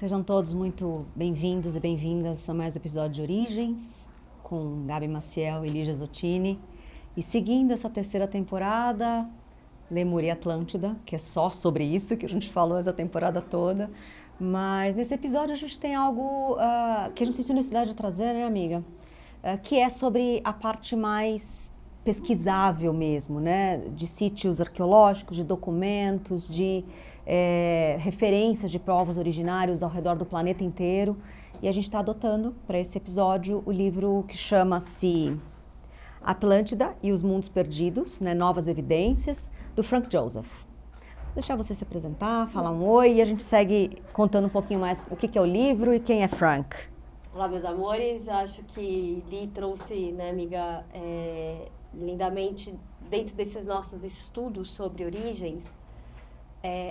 Sejam todos muito bem-vindos e bem-vindas a mais um episódio de Origens, com Gabi Maciel e Lígia Zottini. E seguindo essa terceira temporada, Lemúria e Atlântida, que é só sobre isso que a gente falou essa temporada toda. Mas nesse episódio a gente tem algo que a gente sentiu necessidade de trazer, né, amiga? Que é sobre a parte mais pesquisável mesmo, né? De sítios arqueológicos, de documentos, de referências de povos originários ao redor do planeta inteiro. E a gente está adotando para esse episódio o livro que chama-se Atlântida e os Mundos Perdidos, né? Novas Evidências, do Frank Joseph. Vou deixar você se apresentar, falar um oi e a gente segue contando um pouquinho mais o que é o livro e quem é Frank. Olá, meus amores. Acho que Li trouxe, né, amiga, lindamente, dentro desses nossos estudos sobre origens,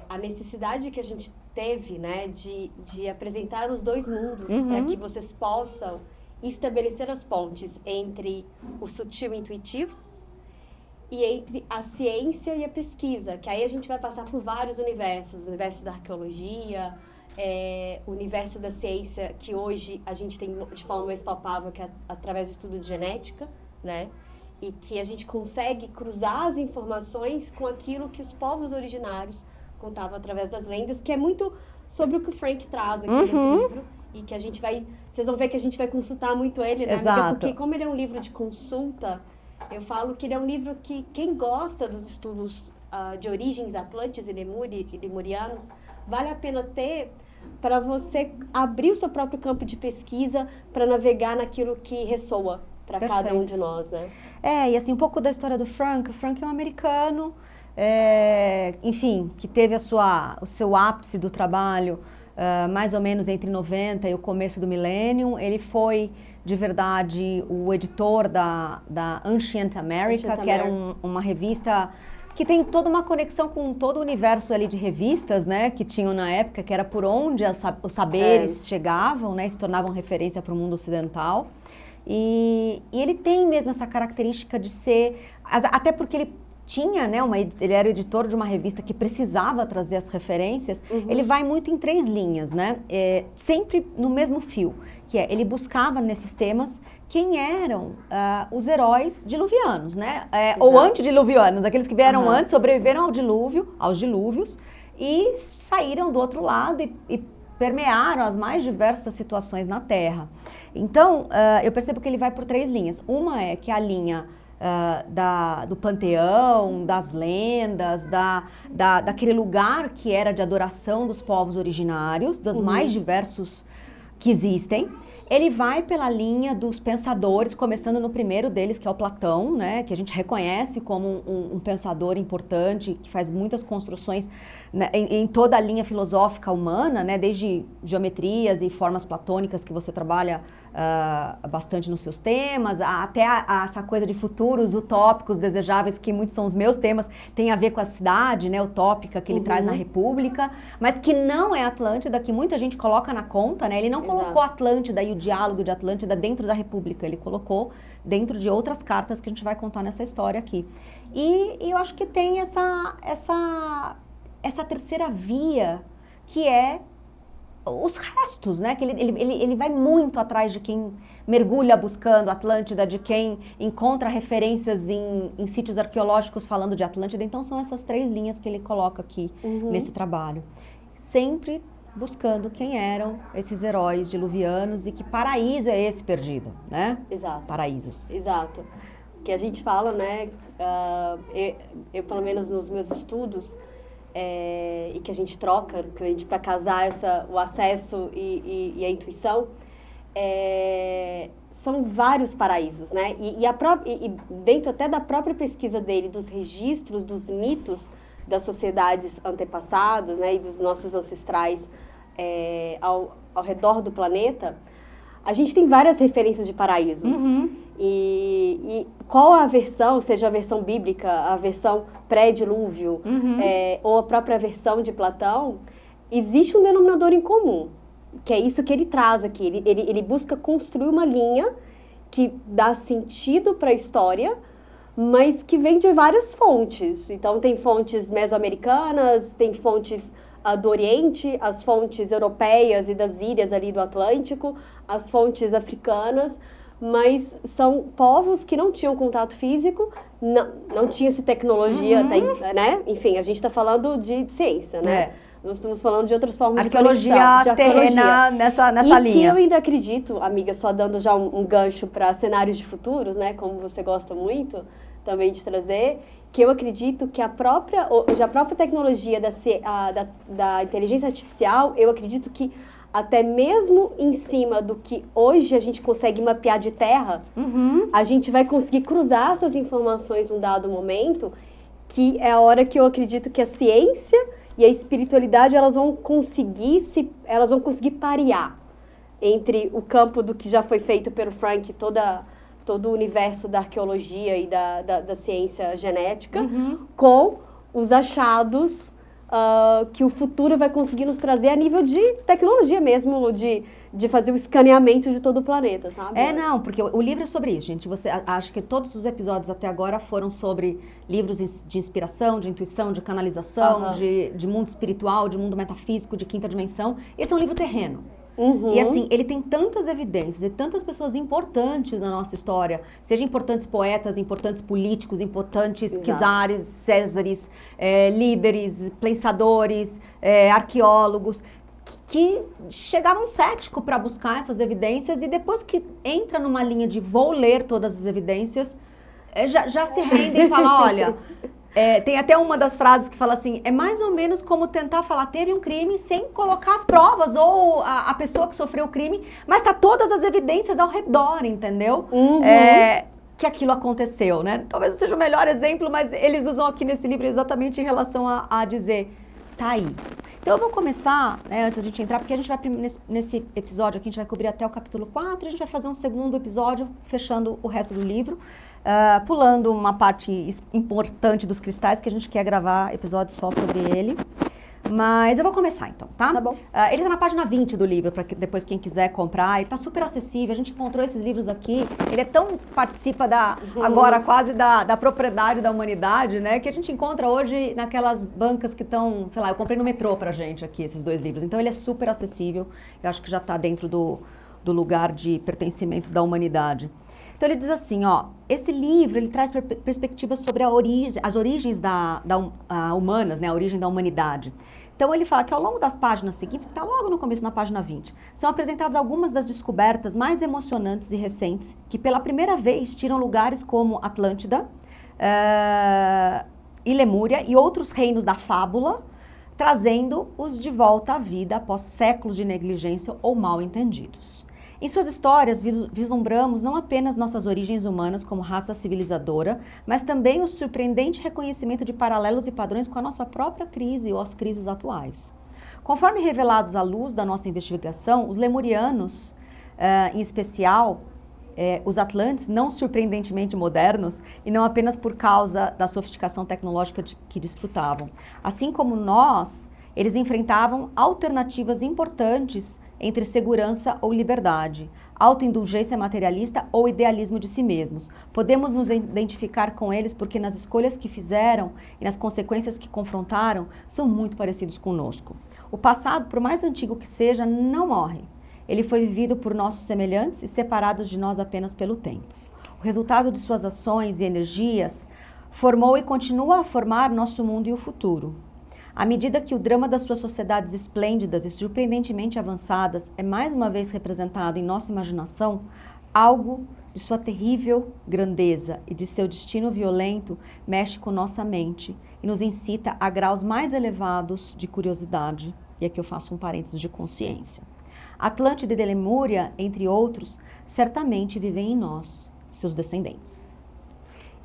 a necessidade que a gente teve, né, de apresentar os dois mundos para que vocês possam estabelecer as pontes entre o sutil e intuitivo e entre a ciência e a pesquisa, que aí a gente vai passar por vários universos, o universo da arqueologia, o universo da ciência, que hoje a gente tem de forma mais palpável, que é através do estudo de genética, né? E que a gente consegue cruzar as informações com aquilo que os povos originários contavam através das lendas, que é muito sobre o que o Frank traz aqui nesse livro, e que a gente vai... Vocês vão ver que a gente vai consultar muito ele, né, amiga? Porque como ele é um livro de consulta, eu falo que ele é um livro que quem gosta dos estudos de origens atlantes e lemurianos, vale a pena ter para você abrir o seu próprio campo de pesquisa para navegar naquilo que ressoa para cada um de nós, né? E assim, um pouco da história do Frank. O Frank é um americano, enfim, que teve o seu ápice do trabalho mais ou menos entre 90 e o começo do milênio. Ele foi, de verdade, o editor da Ancient America, que era uma revista que tem toda uma conexão com todo o universo ali de revistas, né, que tinham na época, que era por onde os saberes chegavam, né, se tornavam referência para o mundo ocidental. E ele tem mesmo essa característica de ser, até porque ele tinha, né, ele era editor de uma revista que precisava trazer as referências, ele vai muito em três linhas, né, sempre no mesmo fio, que ele buscava nesses temas quem eram os heróis diluvianos, né, ou antediluvianos, aqueles que vieram antes, sobreviveram aos dilúvios e saíram do outro lado e permearam as mais diversas situações na Terra. Então, eu percebo que ele vai por três linhas. Uma é que a linha do panteão, das lendas, daquele lugar que era de adoração dos povos originários, dos mais diversos que existem. Ele vai pela linha dos pensadores, começando no primeiro deles, que é o Platão, né, que a gente reconhece como um pensador importante, que faz muitas construções, né, em toda a linha filosófica humana, né, desde geometrias e formas platônicas que você trabalha bastante nos seus temas, até essa coisa de futuros utópicos, desejáveis, que muitos são os meus temas, tem a ver com a cidade, né, utópica que ele traz na República, mas que não é Atlântida, que muita gente coloca na conta, né, ele não colocou Atlântida e o diálogo de Atlântida dentro da República, ele colocou dentro de outras cartas que a gente vai contar nessa história aqui. E eu acho que tem essa terceira via, que é os restos, né? Que ele vai muito atrás de quem mergulha buscando Atlântida, de quem encontra referências em sítios arqueológicos falando de Atlântida. Então são essas três linhas que ele coloca aqui nesse trabalho. Sempre buscando quem eram esses heróis diluvianos e que paraíso é esse perdido, né? Exato. Paraísos. Exato. Que a gente fala, né? Eu, pelo menos nos meus estudos, e que a gente troca para casar o acesso e a intuição, são vários paraísos, né? E dentro até da própria pesquisa dele, dos registros, dos mitos das sociedades antepassadas, né, e dos nossos ancestrais ao redor do planeta, a gente tem várias referências de paraísos. E qual a versão, seja a versão bíblica, a versão pré-dilúvio, ou a própria versão de Platão, existe um denominador em comum, que é isso que ele traz aqui. Ele busca construir uma linha que dá sentido para a história, mas que vem de várias fontes. Então, tem fontes mesoamericanas, tem fontes do Oriente, as fontes europeias e das ilhas ali do Atlântico, as fontes africanas, mas são povos que não tinham contato físico, não tinha essa tecnologia, né? Enfim, a gente está falando de ciência, né? Nós estamos falando de outras formas de arqueologia terrena nessa linha. E que eu ainda acredito, amiga, só dando já um gancho para cenários de futuros, né? Como você gosta muito também de trazer, que eu acredito que a própria tecnologia da inteligência artificial, eu acredito que até mesmo em cima do que hoje a gente consegue mapear de terra, a gente vai conseguir cruzar essas informações num dado momento, que é a hora que eu acredito que a ciência e a espiritualidade elas vão conseguir parear entre o campo do que já foi feito pelo Frank, todo o universo da arqueologia e da ciência genética, com os achados que o futuro vai conseguir nos trazer a nível de tecnologia mesmo, de fazer o escaneamento de todo o planeta, sabe? Não, porque o livro é sobre isso, gente. Você acha que todos os episódios até agora foram sobre livros de inspiração, de intuição, de canalização, de mundo espiritual, de mundo metafísico, de quinta dimensão. Esse é um livro terreno. E assim, ele tem tantas evidências de tantas pessoas importantes na nossa história, seja importantes poetas, importantes políticos, importantes czares, césares, líderes, pensadores, arqueólogos, que chegavam céticos para buscar essas evidências e depois que entra numa linha de vou ler todas as evidências, já se rendem e falam, olha... tem até uma das frases que fala assim, é mais ou menos como tentar falar, teve um crime sem colocar as provas, ou a pessoa que sofreu o crime, mas tá todas as evidências ao redor, entendeu? Que aquilo aconteceu, né? Talvez não seja o melhor exemplo, mas eles usam aqui nesse livro exatamente em relação a dizer, tá aí. Então eu vou começar, né, antes da gente entrar, porque a gente vai, nesse episódio aqui, a gente vai cobrir até o capítulo 4, e a gente vai fazer um segundo episódio, fechando o resto do livro. Pulando uma parte importante dos cristais, que a gente quer gravar episódio só sobre ele. Mas eu vou começar então, tá? Tá bom. Ele tá na página 20 do livro, para depois quem quiser comprar. Ele tá super acessível, a gente encontrou esses livros aqui. Ele participa agora quase da propriedade da humanidade, né? Que a gente encontra hoje naquelas bancas que estão, sei lá, eu comprei no metrô pra gente aqui, esses 2 livros. Então ele é super acessível, eu acho que já tá dentro do lugar de pertencimento da humanidade. Então ele diz assim, esse livro ele traz perspectivas sobre as origens humanas, né, a origem da humanidade. Então ele fala que ao longo das páginas seguintes, que está logo no começo, na página 20, são apresentadas algumas das descobertas mais emocionantes e recentes, que pela primeira vez tiram lugares como Atlântida e Lemúria e outros reinos da fábula, trazendo-os de volta à vida após séculos de negligência ou mal entendidos. Em suas histórias, vislumbramos não apenas nossas origens humanas como raça civilizadora, mas também o surpreendente reconhecimento de paralelos e padrões com a nossa própria crise ou as crises atuais. Conforme revelados à luz da nossa investigação, os lemurianos, em especial, os atlantes, não surpreendentemente modernos, e não apenas por causa da sofisticação tecnológica que desfrutavam. Assim como nós, eles enfrentavam alternativas importantes entre segurança ou liberdade, autoindulgência materialista ou idealismo de si mesmos. Podemos nos identificar com eles porque nas escolhas que fizeram e nas consequências que confrontaram, são muito parecidos conosco. O passado, por mais antigo que seja, não morre. Ele foi vivido por nossos semelhantes e separados de nós apenas pelo tempo. O resultado de suas ações e energias formou e continua a formar nosso mundo e o futuro. À medida que o drama das suas sociedades esplêndidas e surpreendentemente avançadas é mais uma vez representado em nossa imaginação, algo de sua terrível grandeza e de seu destino violento mexe com nossa mente e nos incita a graus mais elevados de curiosidade, e aqui eu faço um parênteses de consciência. Atlântida e Lemúria, entre outros, certamente vivem em nós, seus descendentes.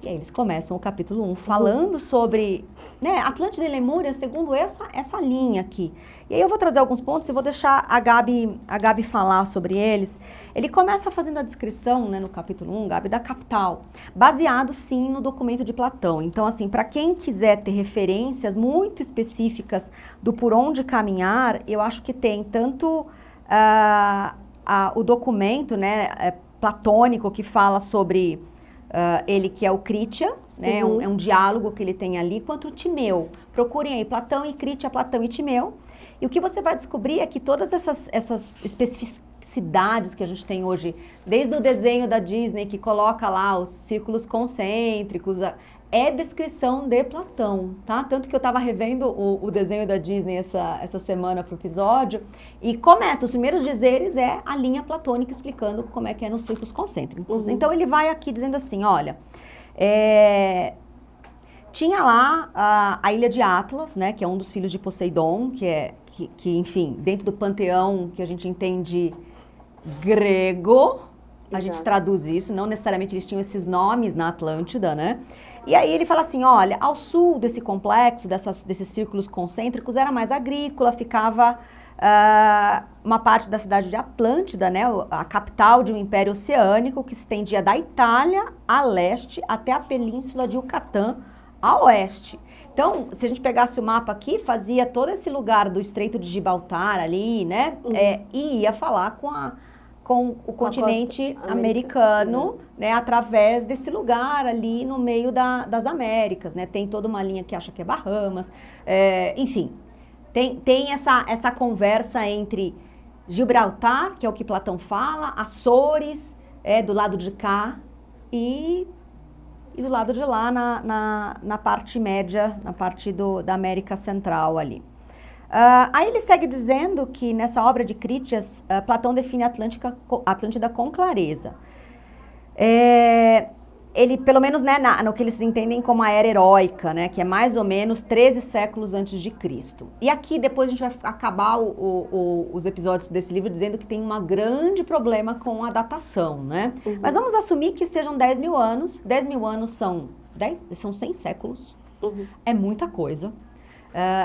E aí eles começam o capítulo 1 falando sobre, né, Atlântida e Lemúria segundo essa linha aqui. E aí eu vou trazer alguns pontos e vou deixar a Gabi falar sobre eles. Ele começa fazendo a descrição, né, no capítulo 1, Gabi, da capital, baseado sim no documento de Platão. Então, assim, para quem quiser ter referências muito específicas do por onde caminhar, eu acho que tem tanto o documento, né, platônico que fala sobre... ele que é o Crítia, né? É um diálogo que ele tem ali, quanto o Timeu. Procurem aí Platão e Crítia, Platão e Timeu. E o que você vai descobrir é que todas essas especificidades que a gente tem hoje, desde o desenho da Disney, que coloca lá os círculos concêntricos, é descrição de Platão, tá? Tanto que eu estava revendo o desenho da Disney essa semana para o episódio, e começa, os primeiros dizeres é a linha platônica explicando como é que é nos círculos concêntricos. Então ele vai aqui dizendo assim, olha, tinha lá a ilha de Atlas, né, que é um dos filhos de Poseidon, que enfim, dentro do panteão que a gente entende grego, a gente traduz isso, não necessariamente eles tinham esses nomes na Atlântida, né? E aí ele fala assim, olha, ao sul desse complexo, desses círculos concêntricos, era mais agrícola, ficava uma parte da cidade de Atlântida, né, a capital de um império oceânico que se estendia da Itália a leste até a península de Yucatán a oeste. Então, se a gente pegasse o mapa aqui, fazia todo esse lugar do Estreito de Gibraltar ali, né, e ia falar com o continente americano, né, através desse lugar ali no meio das Américas, né? Tem toda uma linha que acha que é Bahamas, enfim, tem essa conversa entre Gibraltar, que é o que Platão fala, Açores, do lado de cá, e do lado de lá na parte média, na parte da América Central ali. Aí ele segue dizendo que nessa obra de Crítias, Platão define a Atlântida com clareza. Ele, pelo menos, né, no que eles entendem como a era heróica, né, que é mais ou menos 13 séculos antes de Cristo. E aqui depois a gente vai acabar os episódios desse livro dizendo que tem um grande problema com a datação, né? Mas vamos assumir que sejam 10 mil anos. 10 mil anos são 100 séculos. É muita coisa.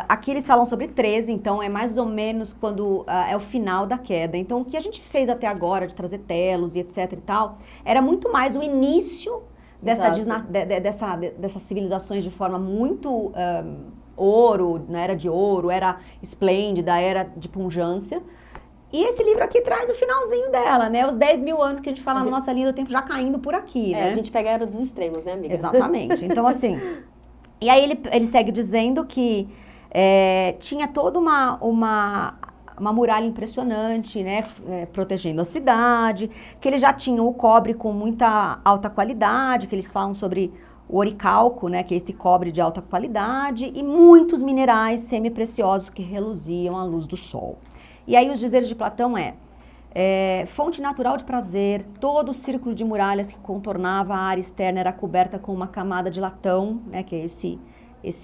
Aqui eles falam sobre 13, então é mais ou menos quando é o final da queda. Então o que a gente fez até agora, de trazer telos e etc e tal, era muito mais o início dessas civilizações de forma muito ouro, na era de ouro, era esplêndida, era de pungência. E esse livro aqui traz o finalzinho dela, né? Os 10 mil anos que a gente fala na nossa linha do tempo já caindo por aqui, né? A gente pega a era dos extremos, né, amiga? Exatamente. Então, assim... E aí ele segue dizendo que tinha toda uma muralha impressionante, né, protegendo a cidade, que eles já tinham o cobre com muita alta qualidade, que eles falam sobre o oricalco, né, que é esse cobre de alta qualidade, e muitos minerais semi-preciosos que reluziam à luz do sol. E aí os dizeres de Platão fonte natural de prazer, todo o círculo de muralhas que contornava a área externa era coberta com uma camada de latão, né, que é esse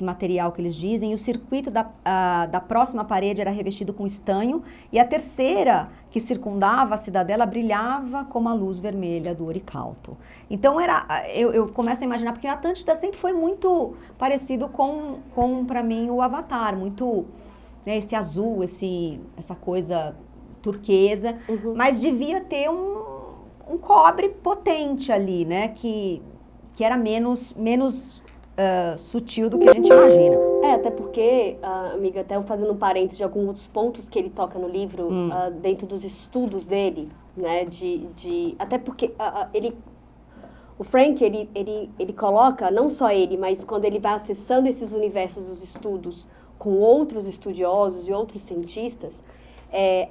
material que eles dizem, e o circuito da próxima parede era revestido com estanho, e a terceira, que circundava a cidadela, brilhava como a luz vermelha do oricalco. Então eu começo a imaginar, porque a Atlântida sempre foi muito parecido com para mim, o Avatar, muito, né, esse azul, essa coisa turquesa, mas devia ter um cobre potente ali, né, que era menos sutil do que a gente imagina. Até porque, amiga, até fazendo um parênteses de alguns pontos que ele toca no livro, dentro dos estudos dele, né, até porque o Frank, ele coloca, não só ele, mas quando ele vai acessando esses universos dos estudos com outros estudiosos e outros cientistas,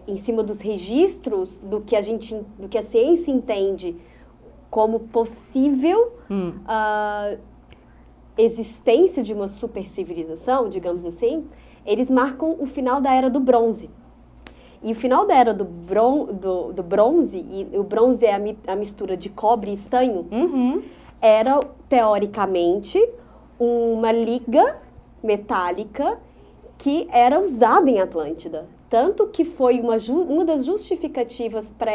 em cima dos registros do que a ciência entende como possível existência de uma supercivilização, digamos assim, eles marcam o final da Era do Bronze. E o final da Era do Bronze, e o bronze é a mistura de cobre e estanho, era, teoricamente, uma liga metálica que era usada em Atlântida. Tanto que foi uma das justificativas para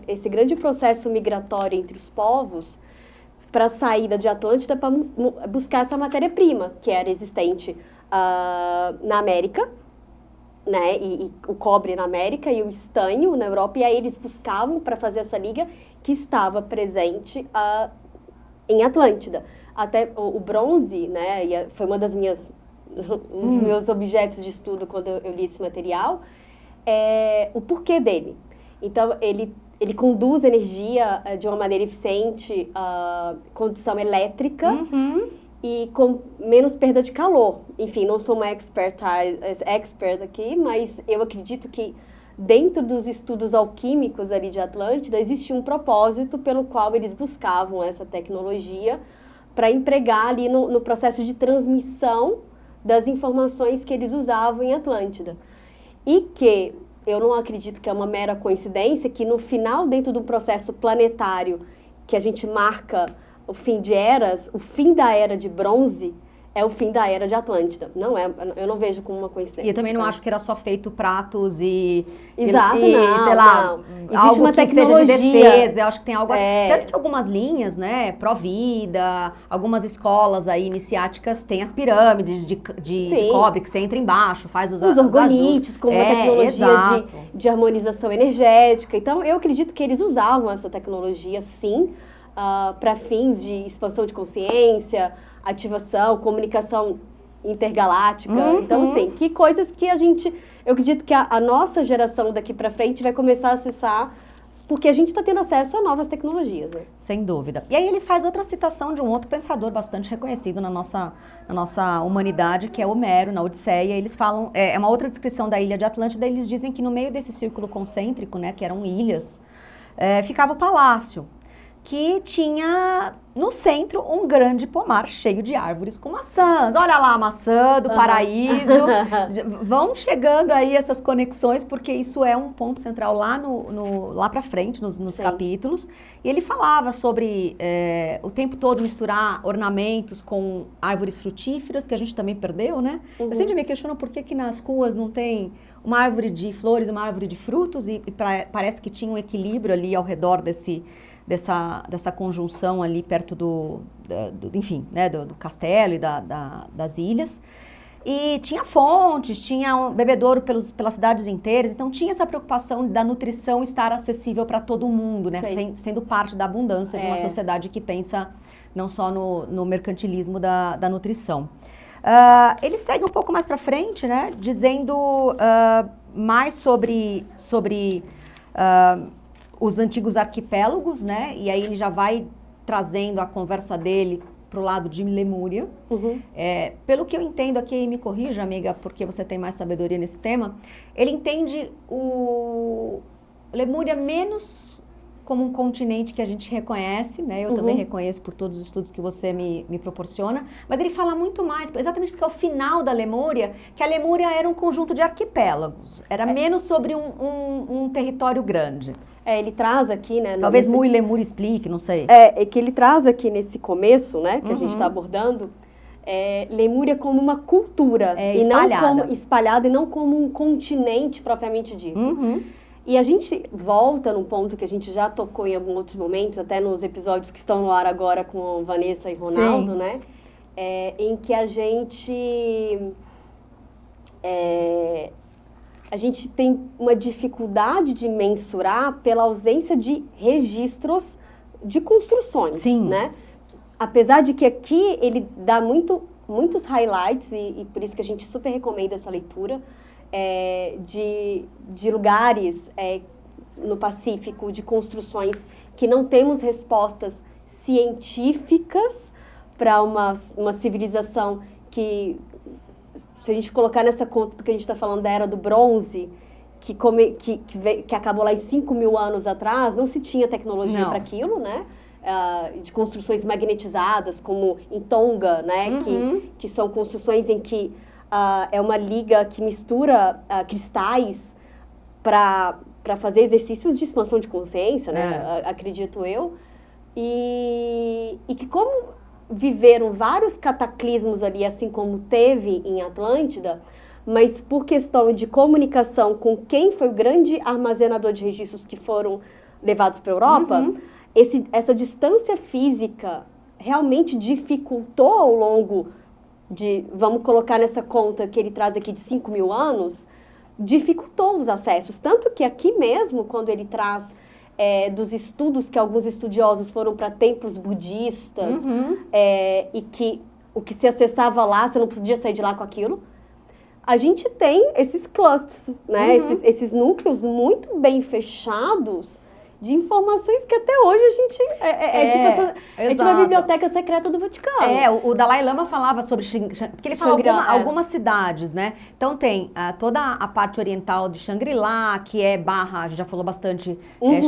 esse grande processo migratório entre os povos, para a saída de Atlântida, para buscar essa matéria-prima, que era existente na América, né, e o cobre na América e o estanho na Europa, e aí eles buscavam para fazer essa liga que estava presente em Atlântida. Até o bronze, né, foi um dos meus objetos de estudo quando eu li esse material, o porquê dele. Então, ele conduz energia de uma maneira eficiente, condução elétrica, e com menos perda de calor. Enfim, não sou uma expert aqui, mas eu acredito que dentro dos estudos alquímicos ali de Atlântida, existia um propósito pelo qual eles buscavam essa tecnologia para empregar ali no processo de transmissão das informações que eles usavam em Atlântida. E que eu não acredito que é uma mera coincidência, que no final, dentro do processo planetário, que a gente marca o fim de eras, o fim da era de bronze é o fim da era de Atlântida. Não é, eu não vejo como uma coincidência. E eu também não acho que era só feito pratos Exato, e não, sei lá, não. Existe algo uma que tecnologia. seja de defesa. Eu acho que tem algo... Tanto que algumas linhas, né, Provida, algumas escolas aí iniciáticas têm as pirâmides de cobre que você entra embaixo, faz os orgonites, como uma tecnologia de harmonização energética. Então, eu acredito que eles usavam essa tecnologia, sim, para fins de expansão de consciência, ativação, comunicação intergaláctica. Então, assim, que coisas que eu acredito que a nossa geração daqui para frente vai começar a acessar, porque a gente está tendo acesso a novas tecnologias, né? Sem dúvida. E aí ele faz outra citação de um outro pensador bastante reconhecido na nossa humanidade, que é Homero, na Odisseia. Eles falam, é uma outra descrição da ilha de Atlântida, eles dizem que no meio desse círculo concêntrico, né, que eram ilhas, ficava o palácio, que tinha no centro um grande pomar cheio de árvores com maçãs. Olha lá a maçã do paraíso. Vão chegando aí essas conexões, porque isso é um ponto central lá pra frente, nos capítulos. E ele falava sobre o tempo todo misturar ornamentos com árvores frutíferas, que a gente também perdeu, né? Eu sempre me questiono por que nas ruas não tem uma árvore de flores, uma árvore de frutos, e parece que tinha um equilíbrio ali ao redor dessa conjunção ali perto enfim, né, do castelo e das ilhas. E tinha fontes, tinha um bebedouro pelas cidades inteiras, então tinha essa preocupação da nutrição estar acessível para todo mundo, né, sendo parte da abundância de uma sociedade que pensa não só no mercantilismo da nutrição. Ele segue um pouco mais para frente, né, dizendo mais sobre os antigos arquipélagos, né? E aí ele já vai trazendo a conversa dele para o lado de Lemúria. Pelo que eu entendo aqui, me corrija, amiga, porque você tem mais sabedoria nesse tema, ele entende o Lemúria menos como um continente que a gente reconhece, né? Eu também reconheço por todos os estudos que você me proporciona, mas ele fala muito mais, exatamente porque é o final da Lemúria, que a Lemúria era um conjunto de arquipélagos, era menos sobre um território grande. Ele traz aqui, né? Talvez Mu e Lemur explique, não sei. É que ele traz aqui nesse começo, né, que a gente está abordando, Lemúria como uma cultura, espalhada e não como um continente propriamente dito. E a gente volta num ponto que a gente já tocou em alguns outros momentos, até nos episódios que estão no ar agora com Vanessa e Ronaldo, né? Em que a gente tem uma dificuldade de mensurar pela ausência de registros de construções, né? Apesar de que aqui ele dá muitos highlights, e por isso que a gente super recomenda essa leitura, de lugares no Pacífico, de construções que não temos respostas científicas para uma civilização que, se a gente colocar nessa conta do que a gente está falando da Era do Bronze, que acabou lá em 5.000 anos atrás, não se tinha tecnologia para aquilo, né? De construções magnetizadas, como em Tonga, né? Que são construções em que é uma liga que mistura cristais para fazer exercícios de expansão de consciência, né? Acredito eu. E que como viveram vários cataclismos ali, assim como teve em Atlântida, mas por questão de comunicação com quem foi o grande armazenador de registros que foram levados para a Europa, essa distância física realmente dificultou ao longo vamos colocar nessa conta que ele traz aqui de 5.000 anos, dificultou os acessos. Tanto que aqui mesmo, quando ele traz dos estudos que alguns estudiosos foram para templos budistas, e que o que se acessava lá, você não podia sair de lá com aquilo, a gente tem esses clusters, né? Esses núcleos muito bem fechados, de informações que até hoje a gente é tipo a biblioteca secreta do Vaticano. O Dalai Lama falava sobre porque ele fala algumas cidades, né? Então tem toda a parte oriental de Shangri-La, que é barra, a gente já falou bastante,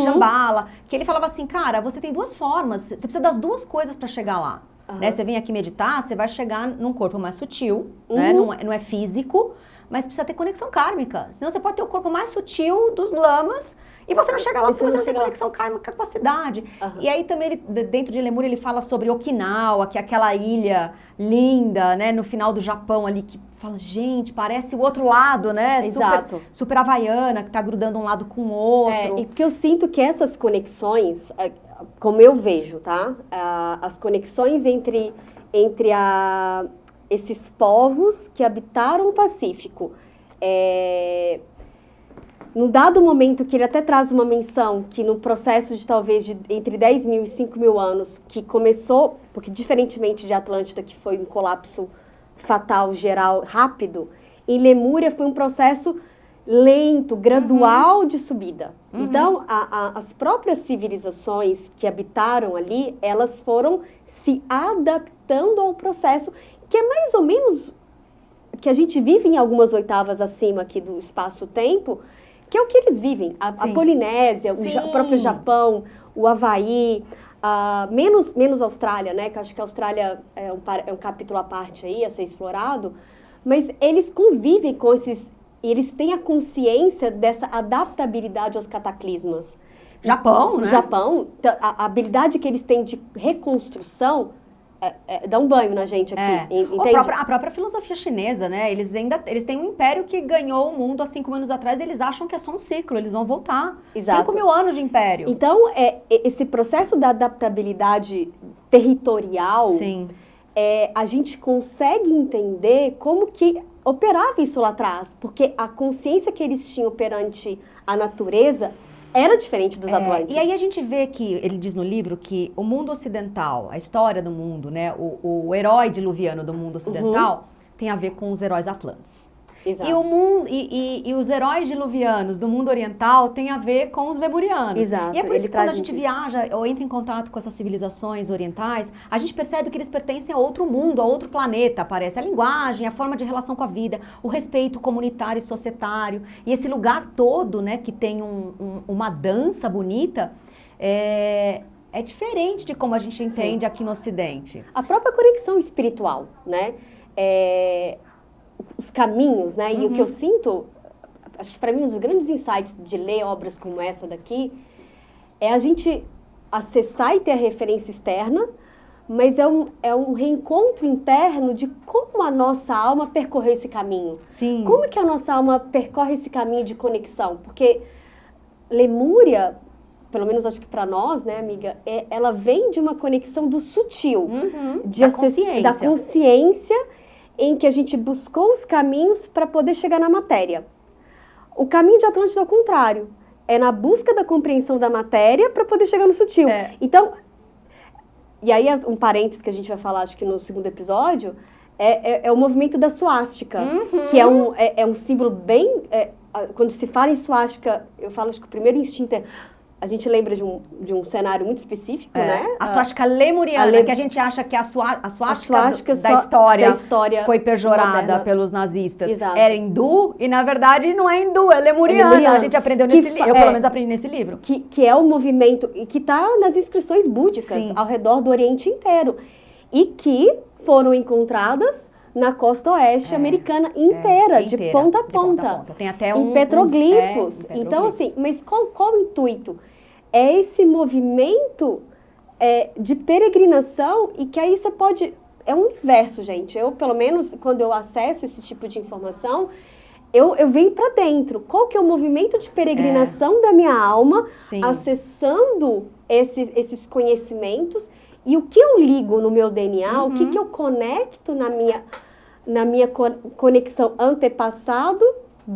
Shambhala, que ele falava assim, cara, você tem duas formas, você precisa das duas coisas para chegar lá. Né? Você vem aqui meditar, você vai chegar num corpo mais sutil, né? Não é físico, mas precisa ter conexão kármica. Senão você pode ter o corpo mais sutil dos lamas e você não chega lá porque você não tem conexão kármica com a cidade. E aí também, dentro de Lemúria, ele fala sobre Okinawa, que é aquela ilha linda, né, no final do Japão ali, que fala, gente, parece o outro lado, né? Exato. Super havaiana, que tá grudando um lado com o outro. E porque eu sinto que essas conexões, como eu vejo, tá? As conexões entre esses povos que habitaram o Pacífico. Num dado momento que ele até traz uma menção que no processo de talvez entre 10 mil e 5 mil anos, que começou, porque diferentemente de Atlântida, que foi um colapso fatal, geral, rápido, em Lemúria foi um processo lento, gradual de subida. Então, as próprias civilizações que habitaram ali, elas foram se adaptando ao processo, que é mais ou menos que a gente vive em algumas oitavas acima aqui do espaço-tempo, que é o que eles vivem. A Polinésia, o próprio Japão, o Havaí, menos Austrália, né? Que eu acho que a Austrália é um capítulo à parte aí, a ser explorado, mas eles convivem com esses... Eles têm a consciência dessa adaptabilidade aos cataclismas. Japão, né? Japão, a habilidade que eles têm de reconstrução dá um banho na gente aqui, entende? A própria filosofia chinesa, né? Eles têm um império que ganhou o mundo há 5 mil anos atrás, eles acham que é só um ciclo, eles vão voltar. Exato. 5 mil anos de império. Então, esse processo da adaptabilidade territorial, a gente consegue entender como que operava isso lá atrás, porque a consciência que eles tinham perante a natureza era diferente dos Atlantes. E aí a gente vê que, ele diz no livro, que o mundo ocidental, a história do mundo, né, o herói diluviano do mundo ocidental tem a ver com os heróis atlantes. Exato. E o mundo e os heróis diluvianos do mundo oriental têm a ver com os lemurianos. Exato. E é por isso que quando a gente viaja ou entra em contato com essas civilizações orientais, a gente percebe que eles pertencem a outro mundo, a outro planeta, parece. A linguagem, a forma de relação com a vida, o respeito comunitário e societário. E esse lugar todo, né, que tem uma dança bonita, é diferente de como a gente entende aqui no Ocidente. A própria conexão espiritual, né? Os caminhos, né? E o que eu sinto, acho que para mim um dos grandes insights de ler obras como essa daqui é a gente acessar e ter a referência externa, mas é um reencontro interno de como a nossa alma percorreu esse caminho. Sim. Como que a nossa alma percorre esse caminho de conexão? Porque Lemúria, pelo menos acho que para nós, né, amiga, ela vem de uma conexão do sutil, da consciência, em que a gente buscou os caminhos para poder chegar na matéria. O caminho de Atlântida é o contrário. É na busca da compreensão da matéria para poder chegar no sutil. Então, e aí um parênteses que a gente vai falar, acho que no segundo episódio, é o movimento da suástica, que é um símbolo bem... quando se fala em suástica, eu falo acho que o primeiro instinto é... A gente lembra de um cenário muito específico, né? A suástica lemuriana, que a gente acha que a suástica da história foi pejorada pelos nazistas. Exato. Era hindu, e na verdade não é hindu, é lemuriana. A gente aprendeu nesse livro, eu pelo menos aprendi nesse livro. Que é o movimento, que está nas inscrições búdicas ao redor do Oriente inteiro. E que foram encontradas na costa oeste americana inteira, de ponta a ponta. Tem até em petroglifos. Então, assim, mas qual o intuito? É esse movimento de peregrinação e que aí você pode... É um universo, gente. Eu, pelo menos, quando eu acesso esse tipo de informação, eu venho para dentro. Qual que é o movimento de peregrinação da minha alma, acessando esses conhecimentos e o que eu ligo no meu DNA, o que eu conecto na minha conexão antepassado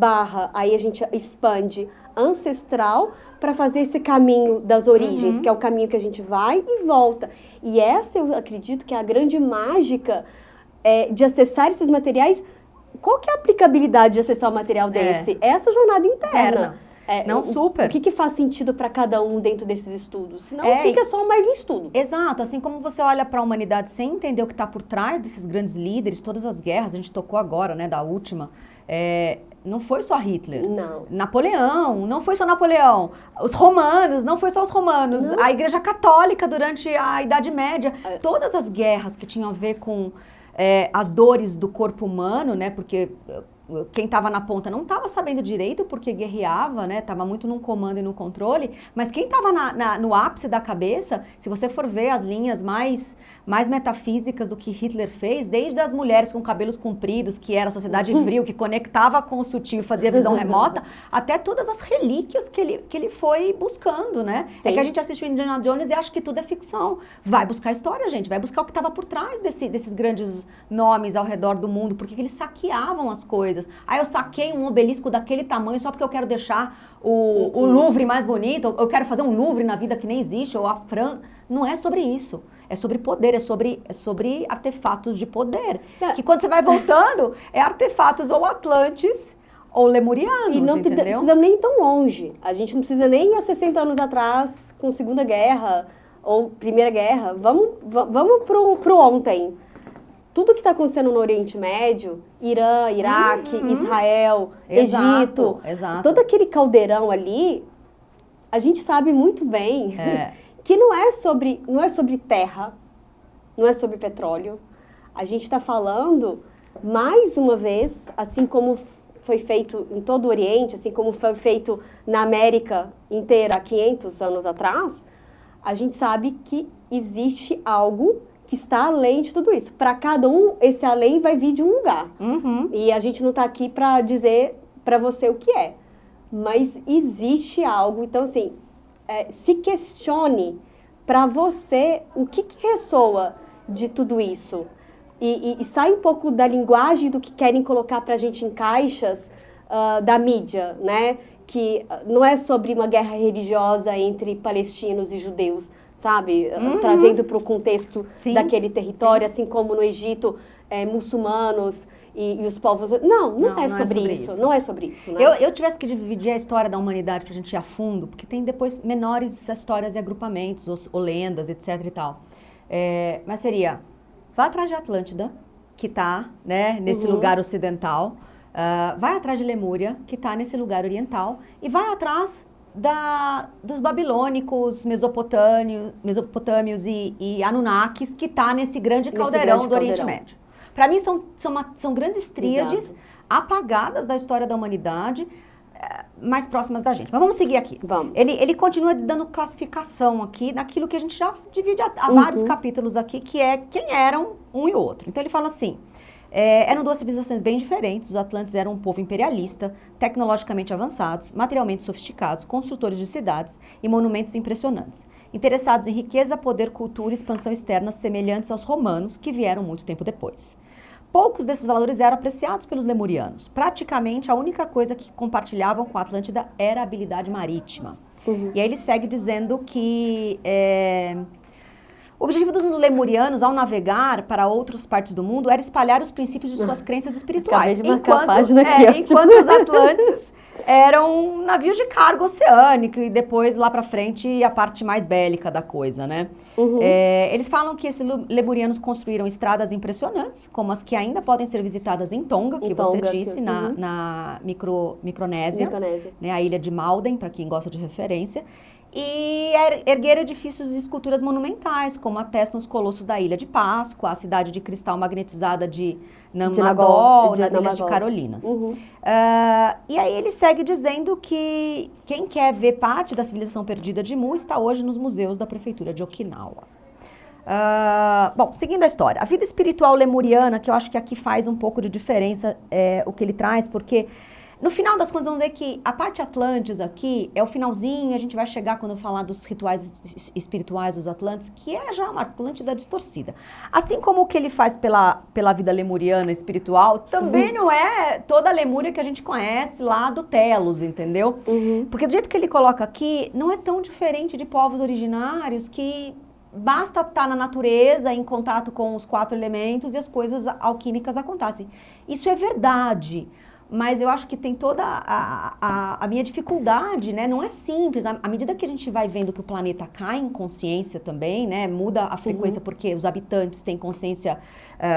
/ aí a gente expande ancestral para fazer esse caminho das origens, que é o caminho que a gente vai e volta. E essa eu acredito que é a grande mágica de acessar esses materiais. Qual que é a aplicabilidade de acessar um material desse? É essa jornada interna. Não, super. O que faz sentido para cada um dentro desses estudos? Senão fica só mais um estudo. Exato, assim como você olha para a humanidade sem entender o que está por trás desses grandes líderes, todas as guerras, a gente tocou agora, né, da última, não foi só Hitler. Não. Napoleão, não foi só Napoleão. Os romanos, não foi só os romanos. Não. A Igreja Católica durante a Idade Média. Todas as guerras que tinham a ver com as dores do corpo humano, né, porque quem estava na ponta não estava sabendo direito porque guerreava, né? Estava muito no comando e no controle, mas quem estava no ápice da cabeça, se você for ver as linhas mais metafísicas do que Hitler fez, desde as mulheres com cabelos compridos, que era a sociedade vril, que conectava com o sutil e fazia visão remota, até todas as relíquias que ele foi buscando, né? Sim. É que a gente assiste o Indiana Jones e acha que tudo é ficção. Vai buscar a história, gente, vai buscar o que estava por trás desses grandes nomes ao redor do mundo, porque eles saqueavam as coisas. Aí eu saquei um obelisco daquele tamanho só porque eu quero deixar o Louvre mais bonito, ou eu quero fazer um Louvre na vida que nem existe, ou a França. Não é sobre isso. É sobre poder, é sobre artefatos de poder. Que quando você vai voltando, é artefatos ou atlantes ou lemurianos, e não entendeu? precisa nem ir tão longe. A gente não precisa nem ir há 60 anos atrás, com Segunda Guerra ou Primeira Guerra. Vamos pro ontem. Tudo que está acontecendo no Oriente Médio, Irã, Iraque, Israel, Egito, Exato. todo aquele caldeirão ali, a gente sabe muito bem que não é sobre terra, não é sobre petróleo. A gente está falando, mais uma vez, assim como foi feito em todo o Oriente, assim como foi feito na América inteira há 500 anos atrás, a gente sabe que existe algo que está além de tudo isso. Para cada um, esse além vai vir de um lugar. E a gente não está aqui para dizer para você o que é. Mas existe algo. Então, assim, se questione para você o que ressoa de tudo isso. E sai um pouco da linguagem do que querem colocar para a gente em caixas da mídia, né? Que não é sobre uma guerra religiosa entre palestinos e judeus, sabe? Trazendo para o contexto daquele território, assim como no Egito, muçulmanos e os povos... Não é sobre isso. Não é sobre isso, né? Eu tivesse que dividir a história da humanidade para a gente ir a fundo, porque tem depois menores histórias e agrupamentos, ou lendas, etc e tal. Mas seria, vá atrás de Atlântida, que está, né, nesse lugar ocidental, vai atrás de Lemúria, que está nesse lugar oriental, e vai atrás dos babilônicos, mesopotâmios e Anunnakis, que está nesse grande caldeirão do Oriente Médio. Para mim, são grandes tríades apagadas da história da humanidade, mais próximas da gente. Mas vamos seguir aqui. Vamos. Ele continua dando classificação aqui naquilo que a gente já divide há vários capítulos aqui, que é quem eram um e outro. Então ele fala assim, eram duas civilizações bem diferentes. Os Atlantes eram um povo imperialista, tecnologicamente avançados, materialmente sofisticados, construtores de cidades e monumentos impressionantes, interessados em riqueza, poder, cultura e expansão externa semelhantes aos romanos, que vieram muito tempo depois. Poucos desses valores eram apreciados pelos lemurianos. Praticamente a única coisa que compartilhavam com a Atlântida era a habilidade marítima. E aí ele segue dizendo que o objetivo dos lemurianos, ao navegar para outras partes do mundo, era espalhar os princípios de suas crenças espirituais. Enquanto os atlantes eram navios de carga oceânico e depois, lá para frente, a parte mais bélica da coisa, né? Eles falam que esses lemurianos construíram estradas impressionantes, como as que ainda podem ser visitadas em Tonga, que você disse, na Micronésia, né, a ilha de Malden, para quem gosta de referência. E erguer edifícios e esculturas monumentais, como atestam os colossos da Ilha de Páscoa, a cidade de cristal magnetizada de Namadol, nas Ilhas de Carolinas. E aí ele segue dizendo que quem quer ver parte da civilização perdida de Mu está hoje nos museus da prefeitura de Okinawa. Bom, seguindo a história, a vida espiritual lemuriana, que eu acho que aqui faz um pouco de diferença o que ele traz, porque no final das contas, vamos ver que a parte Atlantes aqui é o finalzinho, a gente vai chegar quando eu falar dos rituais espirituais dos Atlantes, que é já uma Atlântida distorcida. Assim como o que ele faz pela vida lemuriana espiritual, também não é toda a Lemúria que a gente conhece lá do Telos, entendeu? Porque do jeito que ele coloca aqui, não é tão diferente de povos originários que basta estar na natureza, em contato com os 4 elementos e as coisas alquímicas acontecem. Isso é verdade. mas eu acho que tem toda a minha dificuldade, né? Não é simples. À medida que a gente vai vendo que o planeta cai em consciência também, né? Muda a frequência porque os habitantes têm consciência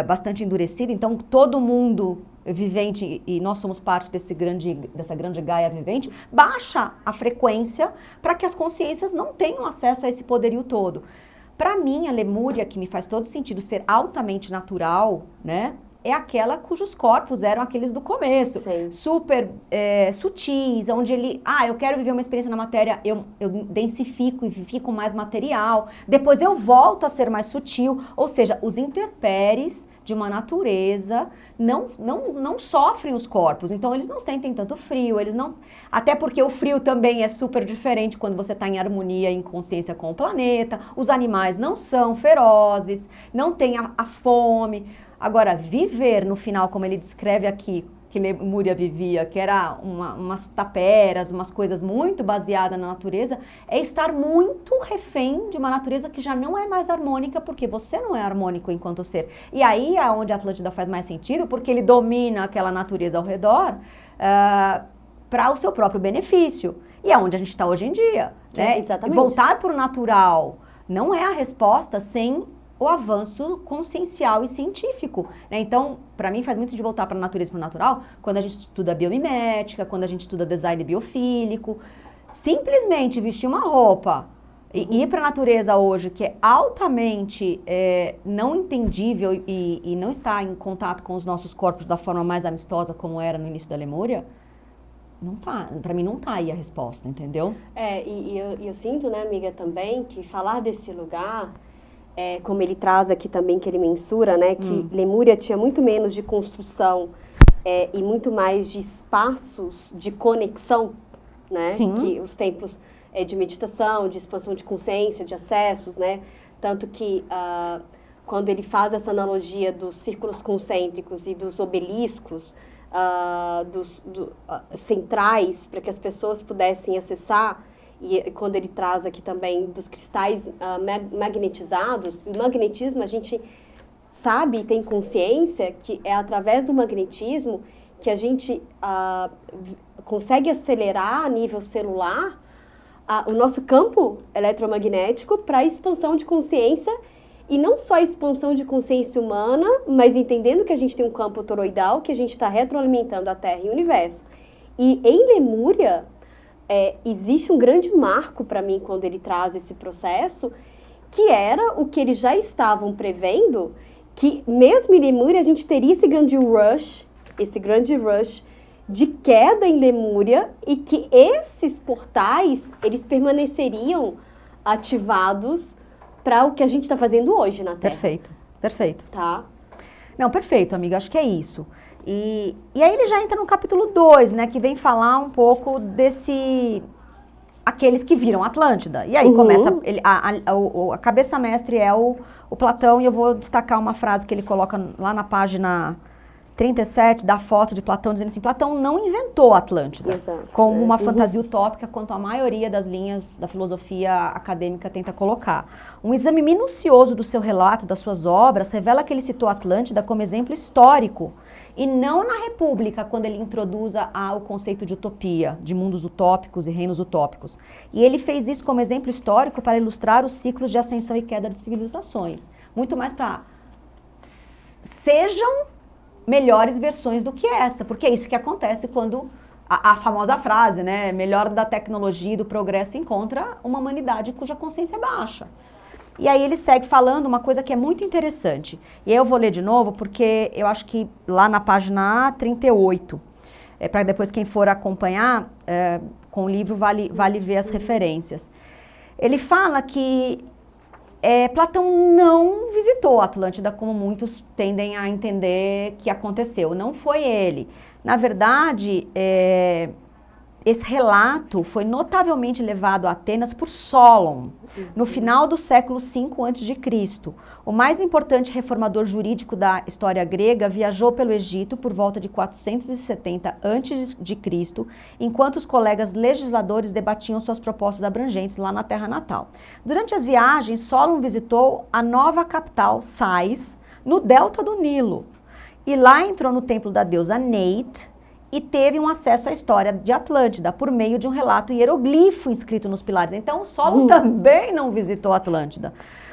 bastante endurecida. Então, todo mundo vivente, e nós somos parte dessa grande Gaia vivente, baixa a frequência para que as consciências não tenham acesso a esse poderio todo. Para mim, a Lemúria, que me faz todo sentido ser altamente natural, né? É aquela cujos corpos eram aqueles do começo, Sim. super sutis, onde ele, eu quero viver uma experiência na matéria, eu densifico e fico mais material, depois eu volto a ser mais sutil, ou seja, os intempéries de uma natureza não sofrem os corpos, então eles não sentem tanto frio, eles não, até porque o frio também é super diferente quando você está em harmonia, em consciência com o planeta, os animais não são ferozes, não tem a fome. Agora, viver no final, como ele descreve aqui, que Lemúria vivia, que era umas taperas, umas coisas muito baseadas na natureza, é estar muito refém de uma natureza que já não é mais harmônica, porque você não é harmônico enquanto ser. E aí é onde a Atlântida faz mais sentido, porque ele domina aquela natureza ao redor para o seu próprio benefício. E é onde a gente está hoje em dia. Né? Exatamente. Voltar para o natural não é a resposta sem o avanço consciencial e científico, né? Então, para mim faz muito sentido voltar para a natureza e para o natural, quando a gente estuda biomimética, quando a gente estuda design biofílico, simplesmente vestir uma roupa e ir para a natureza hoje, que é altamente não entendível e não está em contato com os nossos corpos da forma mais amistosa como era no início da Lemúria, não tá, para mim não tá aí a resposta, entendeu? Eu sinto, né, amiga, também, que falar desse lugar... como ele traz aqui também, que ele mensura, né, que Lemúria tinha muito menos de construção e muito mais de espaços de conexão, né, Sim. que os templos de meditação, de expansão de consciência, de acessos, né, tanto que quando ele faz essa analogia dos círculos concêntricos e dos obeliscos, centrais, para que as pessoas pudessem acessar. E quando ele traz aqui também dos cristais magnetizados, o magnetismo a gente sabe e tem consciência que é através do magnetismo que a gente consegue acelerar a nível celular o nosso campo eletromagnético para a expansão de consciência, e não só a expansão de consciência humana, mas entendendo que a gente tem um campo toroidal, que a gente está retroalimentando a Terra e o Universo. E em Lemúria... existe um grande marco para mim quando ele traz esse processo, que era o que eles já estavam prevendo, que mesmo em Lemúria a gente teria esse grande rush de queda em Lemúria, e que esses portais, eles permaneceriam ativados para o que a gente está fazendo hoje na Terra. Perfeito. Tá? Não, perfeito, amiga, acho que é isso. E aí ele já entra no capítulo 2, né, que vem falar um pouco aqueles que viram Atlântida. E aí começa, a cabeça mestre é o Platão, e eu vou destacar uma frase que ele coloca lá na página 37 da foto de Platão, dizendo assim, Platão não inventou a Atlântida. Exato. Como uma fantasia utópica, quanto a maioria das linhas da filosofia acadêmica tenta colocar. Um exame minucioso do seu relato, das suas obras, revela que ele citou a Atlântida como exemplo histórico, e não na República, quando ele introduz o conceito de utopia, de mundos utópicos e reinos utópicos. E ele fez isso como exemplo histórico para ilustrar os ciclos de ascensão e queda de civilizações. Muito mais para sejam melhores versões do que essa, porque é isso que acontece quando a famosa frase, né, melhor da tecnologia e do progresso encontra uma humanidade cuja consciência é baixa. E aí ele segue falando uma coisa que é muito interessante. E aí eu vou ler de novo, porque eu acho que lá na página 38, para depois quem for acompanhar com o livro vale ver as referências. Ele fala que Platão não visitou a Atlântida, como muitos tendem a entender que aconteceu. Não foi ele. Na verdade, esse relato foi notavelmente levado a Atenas por Solon, no final do século V a.C. O mais importante reformador jurídico da história grega viajou pelo Egito por volta de 470 a.C., enquanto os colegas legisladores debatiam suas propostas abrangentes lá na terra natal. Durante as viagens, Solon visitou a nova capital, Sais, no delta do Nilo, e lá entrou no templo da deusa Neit, e teve um acesso à história de Atlântida por meio de um relato hieroglifo inscrito nos pilares. Então, Solon também não visitou Atlântida.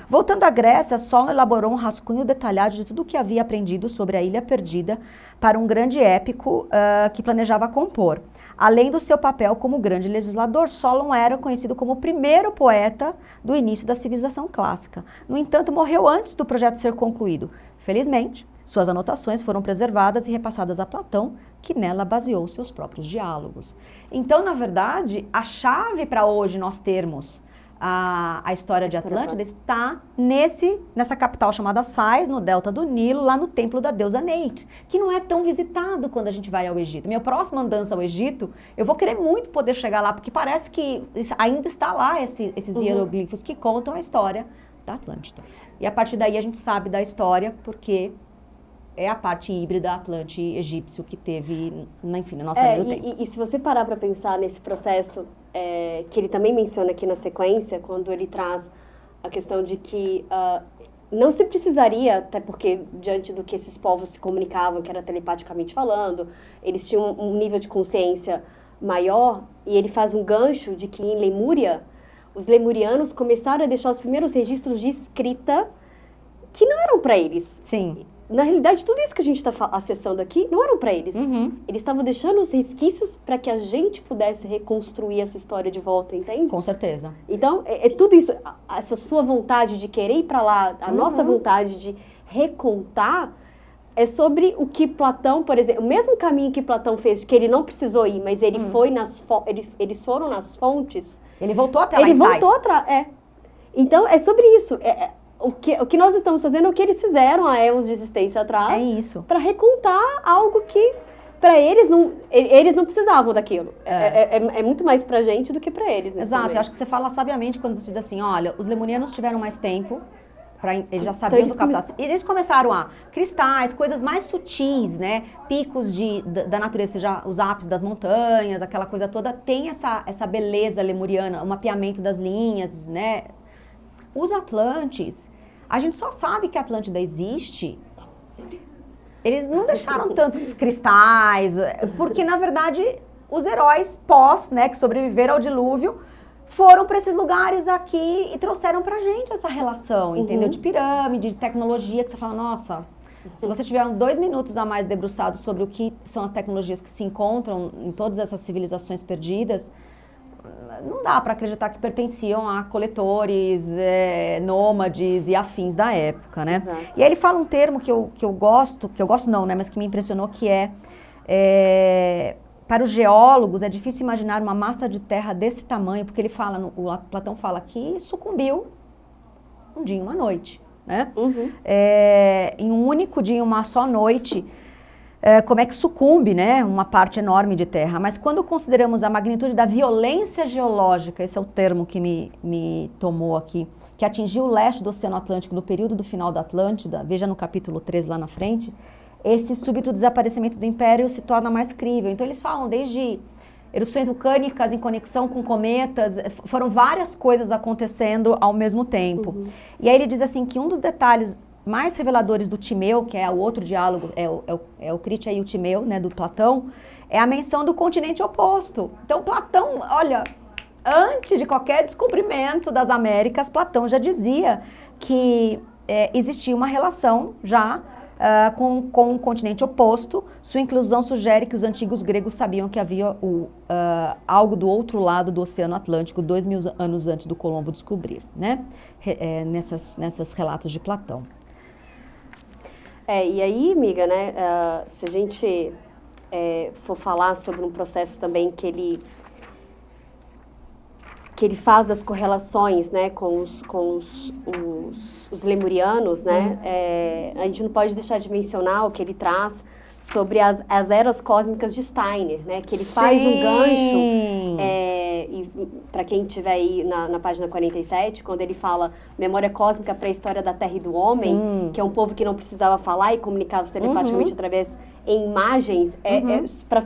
Voltando à Grécia, Solon elaborou um rascunho detalhado de tudo o que havia aprendido sobre a Ilha Perdida para um grande épico que planejava compor. Além do seu papel como grande legislador, Solon era conhecido como o primeiro poeta do início da civilização clássica. No entanto, morreu antes do projeto ser concluído. Felizmente, suas anotações foram preservadas e repassadas a Platão, que nela baseou seus próprios diálogos. Então, na verdade, a chave para hoje nós termos a história de Atlântida está nessa capital chamada Sais, no delta do Nilo, lá no templo da deusa Neith, que não é tão visitado quando a gente vai ao Egito. Minha próxima andança ao Egito, eu vou querer muito poder chegar lá, porque parece que ainda está lá esses hieroglifos que contam a história da Atlântida. E a partir daí a gente sabe da história, porque é a parte híbrida Atlante-egípcio que teve, enfim, na nossa linha do tempo. E se você parar para pensar nesse processo, que ele também menciona aqui na sequência, quando ele traz a questão de que não se precisaria, até porque diante do que esses povos se comunicavam, que era telepaticamente falando, eles tinham um nível de consciência maior, e ele faz um gancho de que em Lemúria, os lemurianos começaram a deixar os primeiros registros de escrita que não eram para eles. Sim. Na realidade, tudo isso que a gente está acessando aqui não eram para eles. Eles estavam deixando os resquícios para que a gente pudesse reconstruir essa história de volta, entende? Com certeza. Então, é tudo isso. Essa sua vontade de querer ir para lá, a nossa vontade de recontar, é sobre o que Platão, por exemplo, o mesmo caminho que Platão fez, que ele não precisou ir, mas ele foi eles foram nas fontes. Ele voltou até lá Ele voltou atrás, Então, é sobre isso. O que nós estamos fazendo é o que eles fizeram há anos de existência atrás. É isso. Para recontar algo que, para eles não precisavam daquilo. É muito mais pra gente do que para eles. Exato, eu acho que você fala sabiamente quando você diz assim, olha, os lemurianos tiveram mais tempo, eles já sabiam do capital. Eles começaram a cristais, coisas mais sutis, né? Picos da natureza, seja os ápices das montanhas, aquela coisa toda, tem essa beleza lemuriana, o mapeamento das linhas, né? Os Atlantes, a gente só sabe que a Atlântida existe, eles não deixaram tanto dos cristais, porque na verdade os heróis né, que sobreviveram ao dilúvio, foram para esses lugares aqui e trouxeram pra gente essa relação, entendeu? De pirâmide, de tecnologia, que você fala, nossa, se você tiver 2 minutos a mais debruçado sobre o que são as tecnologias que se encontram em todas essas civilizações perdidas, não dá para acreditar que pertenciam a coletores, nômades e afins da época, né? Exato. E aí ele fala um termo que eu gosto não, né? Mas que me impressionou, que para os geólogos é difícil imaginar uma massa de terra desse tamanho, porque ele fala, Platão fala que sucumbiu um dia e uma noite, né? Em um único dia e uma só noite, como é que sucumbe, né, uma parte enorme de terra. Mas quando consideramos a magnitude da violência geológica, esse é o termo que me tomou aqui, que atingiu o leste do Oceano Atlântico no período do final da Atlântida, veja no capítulo 3 lá na frente, esse súbito desaparecimento do Império se torna mais crível. Então eles falam desde erupções vulcânicas em conexão com cometas, foram várias coisas acontecendo ao mesmo tempo. E aí ele diz assim que um dos detalhes mais reveladores do Timeu, que é o outro diálogo, é o Critia e o Timeu, né, do Platão, é a menção do continente oposto. Então Platão, olha, antes de qualquer descobrimento das Américas, Platão já dizia que existia uma relação já com o continente oposto. Sua inclusão sugere que os antigos gregos sabiam que havia algo do outro lado do Oceano Atlântico 2000 anos antes do Colombo descobrir, né? Nessas relatos de Platão. E aí, amiga, né, se a gente for falar sobre um processo também que ele faz das correlações, né, com os lemurianos, né, a gente não pode deixar de mencionar o que ele traz sobre as eras cósmicas de Steiner, né, que ele faz um gancho, e para quem estiver aí na página 47, quando ele fala memória cósmica para a história da Terra e do Homem, que é um povo que não precisava falar e comunicava telepaticamente através em imagens,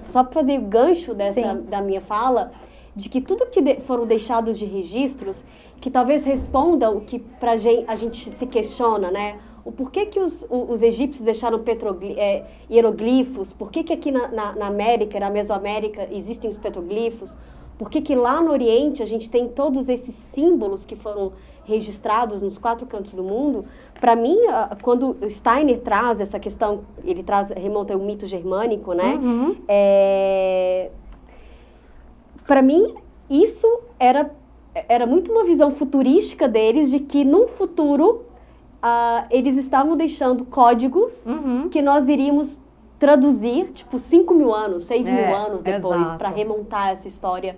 só para fazer o gancho da minha fala, de que tudo que foram deixados de registros, que talvez respondam o que a gente se questiona, né? o porquê que os egípcios deixaram hieroglifos, por que aqui na América, na Mesoamérica, existem os petroglifos, por que lá no Oriente a gente tem todos esses símbolos que foram registrados nos 4 cantos do mundo. Para mim, quando Steiner traz essa questão, ele remonta ao mito germânico, né? Uhum. Para mim, isso era muito uma visão futurística deles, de que num futuro eles estavam deixando códigos que nós iríamos traduzir, tipo, 5 mil anos, 6 mil anos depois, para remontar essa história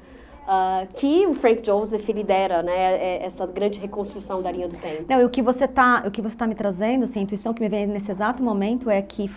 que o Frank Joseph lidera, né, essa grande reconstrução da linha do tempo. Não, e o que você tá me trazendo, assim, a intuição que me vem nesse exato momento é que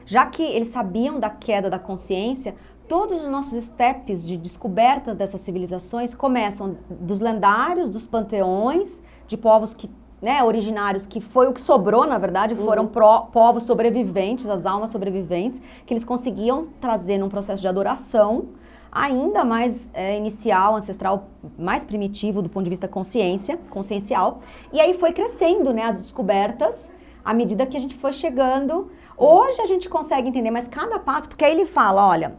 já que eles sabiam da queda da consciência, todos os nossos steps de descobertas dessas civilizações começam dos lendários, dos panteões, de povos que, né, originários, que foi o que sobrou, na verdade, foram povos sobreviventes, as almas sobreviventes, que eles conseguiam trazer num processo de adoração ainda mais inicial, ancestral, mais primitivo do ponto de vista consciencial. E aí foi crescendo, né, as descobertas à medida que a gente foi chegando. Hoje a gente consegue entender, mas cada passo, porque aí ele fala, olha,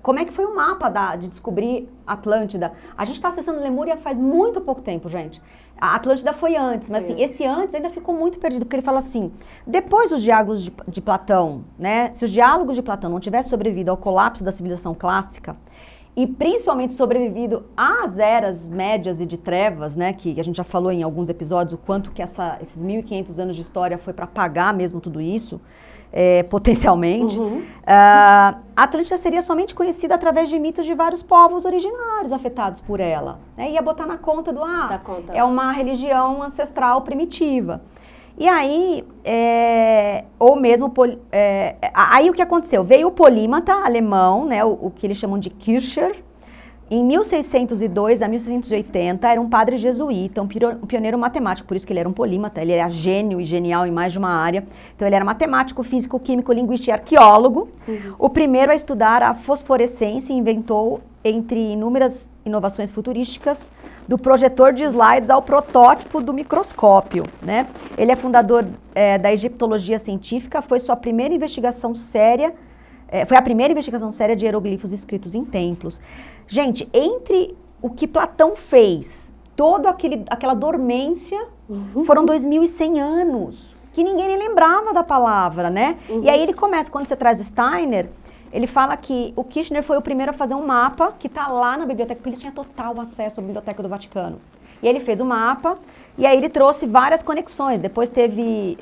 como é que foi o mapa de descobrir Atlântida? A gente está acessando Lemúria faz muito pouco tempo, gente. A Atlântida foi antes, mas assim, esse antes ainda ficou muito perdido, porque ele fala assim, depois dos diálogos de Platão, né, se os diálogos de Platão não tivessem sobrevivido ao colapso da civilização clássica, e principalmente sobrevivido às eras médias e de trevas, né, que a gente já falou em alguns episódios, o quanto que esses 1.500 anos de história foi para apagar mesmo tudo isso, potencialmente, a Atlântida seria somente conhecida através de mitos de vários povos originários afetados por ela. Né? Ia botar na conta é uma religião ancestral primitiva. E aí, ou mesmo, aí o que aconteceu? Veio o polímata alemão, né, o que eles chamam de Kircher, em 1602 a 1680, era um padre jesuíta, um pioneiro matemático, por isso que ele era um polímata, ele era gênio e genial em mais de uma área. Então ele era matemático, físico, químico, linguista e arqueólogo. O primeiro a estudar a fosforescência e inventou, entre inúmeras inovações futurísticas, do projetor de slides ao protótipo do microscópio, né? Ele é fundador da egiptologia científica, foi a primeira investigação séria de hieroglifos escritos em templos. Gente, entre o que Platão fez, toda aquela dormência, foram 2.100 anos, que ninguém nem lembrava da palavra, né? E aí ele começa, quando você traz o Steiner, ele fala que o Kirchner foi o primeiro a fazer um mapa que está lá na biblioteca, porque ele tinha total acesso à Biblioteca do Vaticano. E ele fez o mapa, e aí ele trouxe várias conexões. Depois teve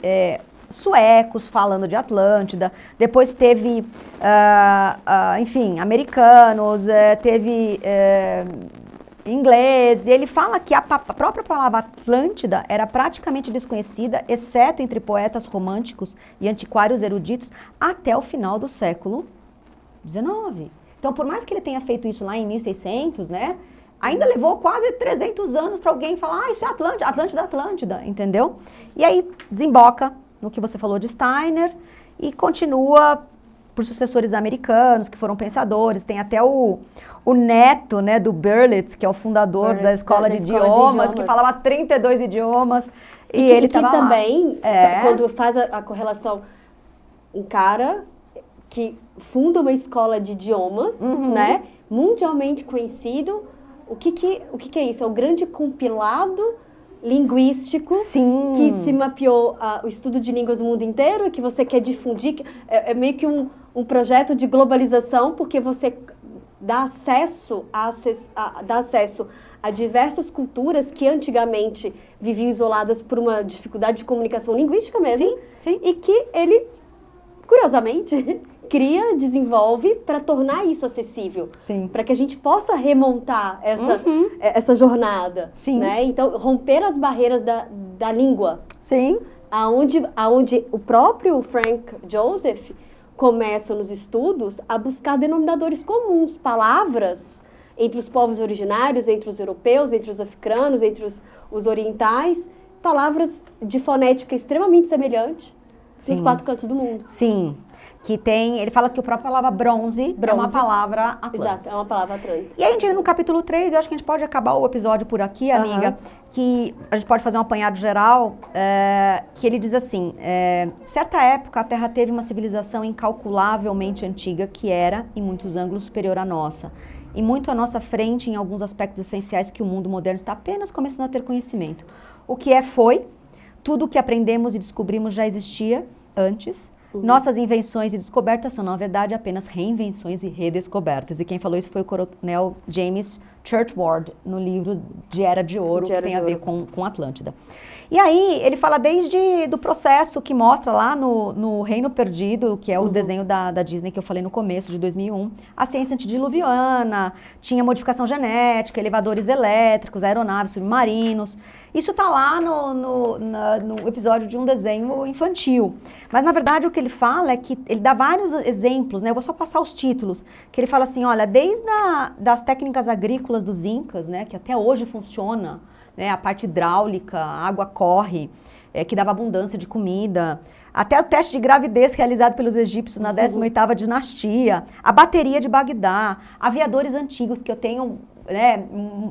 suecos falando de Atlântida, depois teve, enfim, americanos, teve inglês. E ele fala que a própria palavra Atlântida era praticamente desconhecida, exceto entre poetas românticos e antiquários eruditos, até o final do século XIX. Então, por mais que ele tenha feito isso lá em 1600, né, ainda levou quase 300 anos para alguém falar, isso é Atlântida, entendeu? E aí desemboca no que você falou de Steiner e continua por sucessores americanos que foram pensadores. Tem até o neto, né, do Berlitz, que é o fundador da Escola de Idiomas, que falava 32 idiomas. E ele que também, quando faz a correlação, um cara que funda uma escola de idiomas, né, mundialmente conhecido. O que é isso? É o grande compilado linguístico que se mapeou o estudo de línguas do mundo inteiro e que você quer difundir. É meio que um projeto de globalização, porque você dá acesso a diversas culturas que antigamente viviam isoladas por uma dificuldade de comunicação linguística mesmo. Sim. E que ele, curiosamente, desenvolve para tornar isso acessível. Para que a gente possa remontar essa jornada. Né? Então, romper as barreiras da língua. Aonde o próprio Frank Joseph começa nos estudos a buscar denominadores comuns, palavras entre os povos originários, entre os europeus, entre os africanos, entre os orientais, palavras de fonética extremamente semelhante nos 4 cantos do mundo. que tem, ele fala que a própria palavra bronze é uma palavra Atlantis. Exato, é uma palavra Atlantis. E aí a gente, no capítulo 3, eu acho que a gente pode acabar o episódio por aqui, amiga, que a gente pode fazer um apanhado geral, que ele diz assim, certa época a Terra teve uma civilização incalculavelmente antiga que era, em muitos ângulos, superior à nossa. E muito à nossa frente em alguns aspectos essenciais que o mundo moderno está apenas começando a ter conhecimento. O que foi, tudo o que aprendemos e descobrimos já existia antes. Nossas invenções e descobertas são, na verdade, apenas reinvenções e redescobertas. E quem falou isso foi o coronel James Churchward, no livro de Era de Ouro, que tem a ver com Atlântida. E aí, ele fala desde do processo que mostra lá no Reino Perdido, que é o desenho da Disney que eu falei no começo, de 2001, a ciência antediluviana, tinha modificação genética, elevadores elétricos, aeronaves, submarinos. Isso está lá no episódio de um desenho infantil. Mas, na verdade, o que ele fala é que ele dá vários exemplos, né? Eu vou só passar os títulos, que ele fala assim, olha, desde das técnicas agrícolas dos Incas, né, que até hoje funciona, né, a parte hidráulica, a água corre, que dava abundância de comida, até o teste de gravidez realizado pelos egípcios na 18ª dinastia, a bateria de Bagdá, aviadores antigos, que eu tenho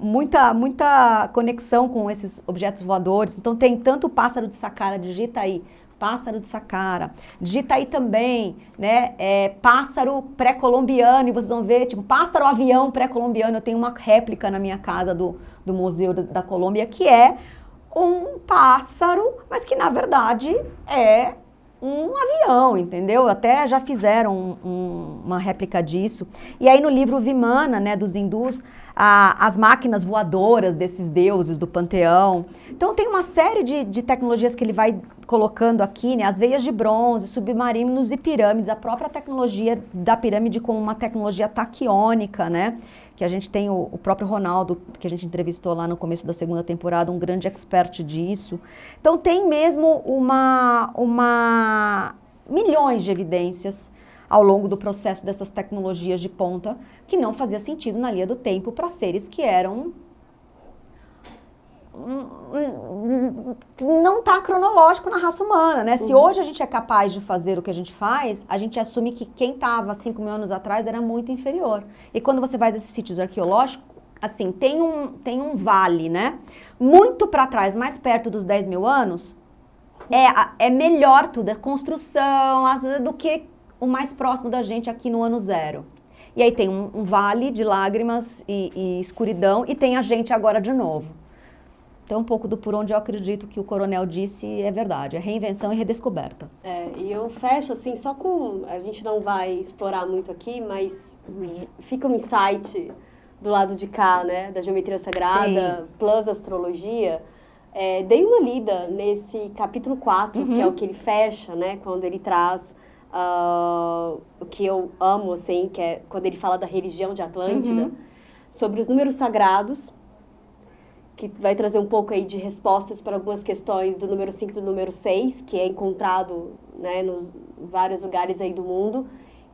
muita conexão com esses objetos voadores. Então tem tanto o pássaro de Saqqara, digita aí, pássaro de Saqqara, digita aí também, né, pássaro pré-colombiano, e vocês vão ver, tipo, pássaro-avião pré-colombiano. Eu tenho uma réplica na minha casa do Museu da Colômbia, que é um pássaro, mas que na verdade é um avião, entendeu? Até já fizeram uma réplica disso. E aí no livro Vimana, né, dos hindus, as máquinas voadoras desses deuses do panteão. Então tem uma série de tecnologias que ele vai colocando aqui, né? As veias de bronze, submarinos e pirâmides, a própria tecnologia da pirâmide como uma tecnologia taquiônica, né? Que a gente tem o próprio Ronaldo, que a gente entrevistou lá no começo da 2ª temporada, um grande expert disso. Então tem mesmo milhões de evidências ao longo do processo dessas tecnologias de ponta que não fazia sentido na linha do tempo para seres que eram... Não está cronológico na raça humana, né? Se hoje a gente é capaz de fazer o que a gente faz, a gente assume que quem estava 5.000 anos atrás era muito inferior. E quando você vai a esses sítios arqueológicos, assim, tem um vale, né? Muito para trás, mais perto dos 10.000 anos, é melhor tudo, é construção, do que o mais próximo da gente aqui no ano zero. E aí tem um vale de lágrimas e escuridão, e tem a gente agora de novo. Então, um pouco do por onde eu acredito que o coronel disse é verdade, é reinvenção e redescoberta. E eu fecho assim, só com... A gente não vai explorar muito aqui, mas fica um insight do lado de cá, né? Da geometria sagrada, plus astrologia. Dei uma lida nesse capítulo 4, que é o que ele fecha, né? Quando ele traz o que eu amo, assim, que é quando ele fala da religião de Atlântida, sobre os números sagrados, que vai trazer um pouco aí de respostas para algumas questões do número 5 e do número 6, que é encontrado, né, nos vários lugares aí do mundo,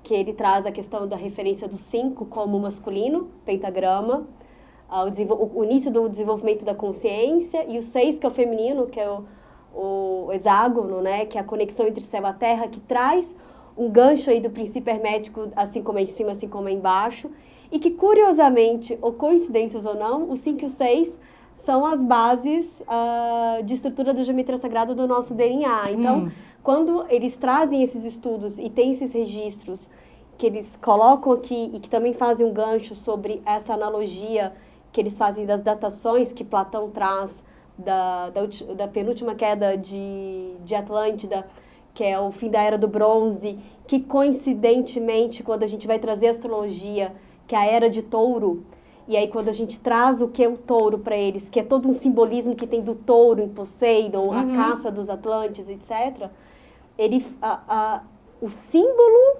que ele traz a questão da referência do 5 como masculino, pentagrama, o início do desenvolvimento da consciência, e o 6, que é o feminino, que é o hexágono, né, que é a conexão entre céu e terra, que traz um gancho aí do princípio hermético, assim como é em cima, assim como é embaixo, e que, curiosamente, ou coincidências ou não, o 5 e o 6 são as bases de estrutura da geometria sagrada do nosso DNA. Então, quando eles trazem esses estudos e tem esses registros que eles colocam aqui e que também fazem um gancho sobre essa analogia que eles fazem das datações que Platão traz da penúltima queda de Atlântida, que é o fim da Era do Bronze, que coincidentemente, quando a gente vai trazer a astrologia, que é a Era de Touro, e aí quando a gente traz o que é o touro para eles, que é todo um simbolismo que tem do touro em Poseidon, a caça dos Atlantes, etc., o símbolo,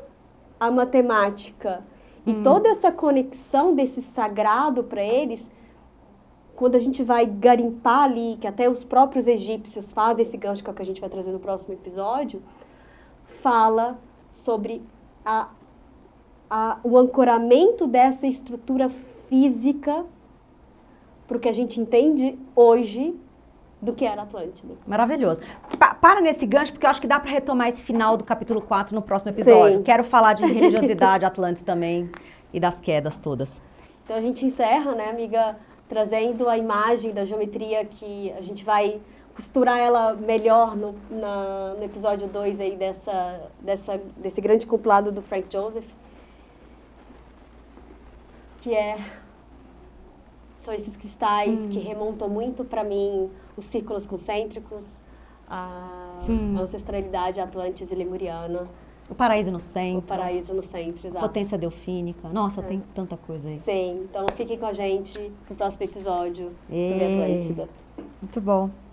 a matemática e toda essa conexão desse sagrado para eles, quando a gente vai garimpar ali, que até os próprios egípcios fazem esse gancho, que é o que a gente vai trazer no próximo episódio, fala sobre o ancoramento dessa estrutura física para o que a gente entende hoje do que era Atlântida. Maravilhoso. para nesse gancho, porque eu acho que dá para retomar esse final do capítulo 4 no próximo episódio. Sim. Quero falar de religiosidade Atlantis também e das quedas todas. Então a gente encerra, né, amiga, trazendo a imagem da geometria que a gente vai costurar ela melhor no episódio 2 aí desse grande compilado do Frank Joseph, que são esses cristais que remontam muito para mim os círculos concêntricos, a ancestralidade Atlantis e Lemuriana. O paraíso no centro. O paraíso no centro, exato. Potência delfínica. Nossa, tem tanta coisa aí. Sim, então fiquem com a gente no próximo episódio sobre a Atlântida. Muito bom.